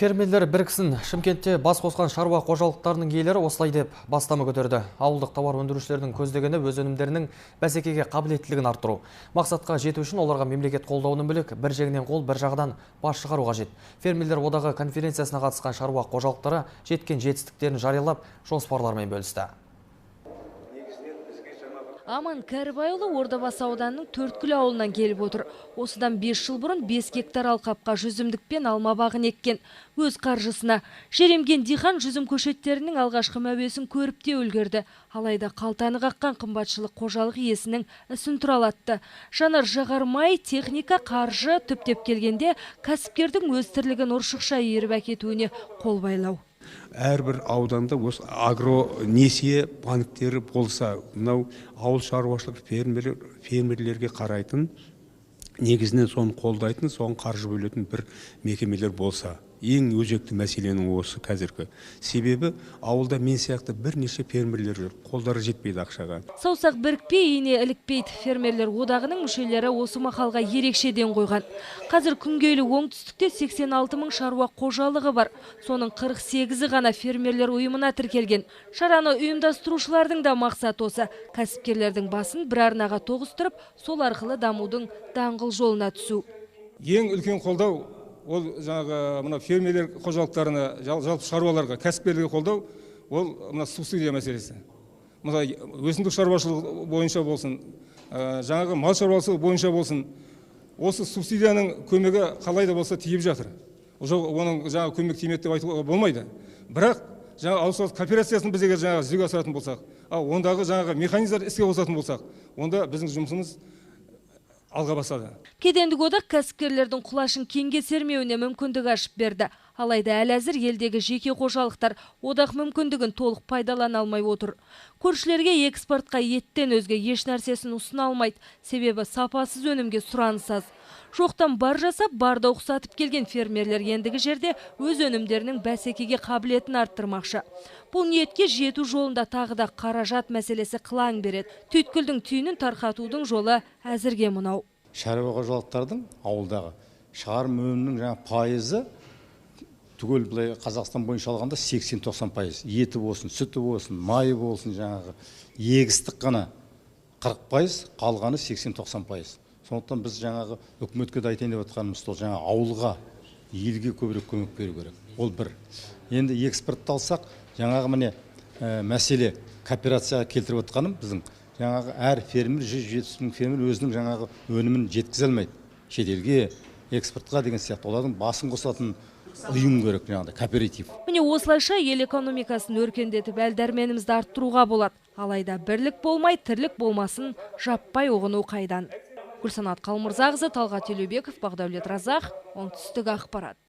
Фермерлер біріксін. Шымкентте бас қосқан шаруа қожалықтарының иелері осылай деп бастама көтерді. Ауылдық тауар өндірушілердің көздегені өз өнімдерінің бәсекеге қабілеттілігін арттыру. Мақсатқа жету үшін оларға мемлекет қолдауының бөлек бір жеңнен қол, бір жағадан бас шығару қажет. Фермерлер одағы конференциясына қатысқан шаруа қожалықтары жеткен жетістіктерін жариялап, жоспарлармен бөлісті. Аман Кәрібайұлы Ордабасы ауданының Төрткүл ауылынан келіп отыр. Осыдан 5 жыл бұрын 5 гектар алқапқа жүзімдік пен алма бағын еккен. Өз қаржысына жеремген диқан жүзім көшеттерінің алғашқы мәуесін көріп те үлгерді. Алайда қалтаны қаққан қымбатшылық қожалық иесінің ісін тұралатты. Жанар жағармай, техника, қаржы түптеп келгенде кәсіпкердің өз тірлігін ұршықша иіріп әкетуіне қол байлау. Әрбір ауданда осы агро-несие банктері болса, мынау ауыл шаруашылық фермерлерге қарайтын, негізінен соны қолдайтын, соны қаржы бөлетін бір мекемелер болса. Ең өзекті мәселенің осы қазіргі. Себебі ауылда мен сияқты бірнеше фермерлер жүр, қолдары жетпейді ақшаға. Саусақ бірікпей, ине ілікпейді. Фермерлер одағының мүшелері осы мақалға ерекше ден қойған. Қазір күнгейлі оңтүстікте 86 мың шаруа қожалығы бар. Соның 48-і ғана фермерлер ұйымына тіркелген. Шараны ұйымдастырушылардың да мақсат осы. Кәсіпкерлердің басын бір арнаға тоғыстырып, сол арқылы дамудың даңғыл жолына түсу. Ең үлкен қолдау ол жаңағы мына фермерлер қожалықтарына, жалпы шаруаларға, кәсіпкерлерге қолдау, ол мына субсидия мәселесі. Мына өсімдік шаруашылығы бойынша болсын, жаңағы мал шаруашылығы бойынша болсын, осы субсидияның көмегі қалай да болса тиіп жатыр. Оның жаңағы көмек тимеді деп айтуға болмайды. Бірақ жаңағы ауыл шаруашылық кооперациясын біз егер жаңағы жүзеге асыратын болсақ, ондағы жаңағы механизмдар іске қосатын болсақ, онда біздің жұмысымыз алға басады. Кедендік одақ кәсіпкерлердің құлашын кеңге сермеуіне мүмкіндік ашып берді. Алайда әлі әзір елдегі жеке қожалықтар одақ мүмкіндігін толық пайдалана алмай отыр. Көршілерге экспортқа еттен өзге еш нәрсесін ұсына алмайды. Себебі сапасыз өнімге сұраныс аз. Жоқтан бар жасап, барды ұқсатып келген фермерлер ендігі жерде өз өнімдерінің бәсекеге қабілетін арттырмақшы. Бұл ниетке жету жолында тағы да қаражат мәселесі қылаң береді. Түйткілдің түйінін тарқатудың жолы әзірге мынау. Шаруа қожалықтардың ауылдағы шығарым өнімнің пайызы түгел былай Қазақстан бойынша алғанда 80-90%. Еті болсын, сүті болсын, майы болсын, жаңағы егістік қана 40%, қалғаны 80-90%. Сондықтан біз жаңағы үкіметке де айтайын деп отқанымыз сол жаңа ауылға, елге көбірек көмек беру керек. Ол бір. Енді экспортты алсақ, жаңағы міне мәселе кооперацияға келтіріп отқаным біздің жаңағы әр фермер 170 мың фермер өзінің жаңағы өнімін жеткізе алмайды. Шетелге, экспортқа деген сияқты олардың басын қосатын ұйым керек, жаңағыдай кооператив. Міне осылайша ел экономикасын өркендетіп әлдәрменімізді арттыруға болады. Алайда бірлік болмай, тірлік болмасын жаппай ұғыну қайдан. Гүлсанат Қалмырзақызы, Талғат Елеубеков, Бақдәулет Разақ, оңтүстік ақпарат.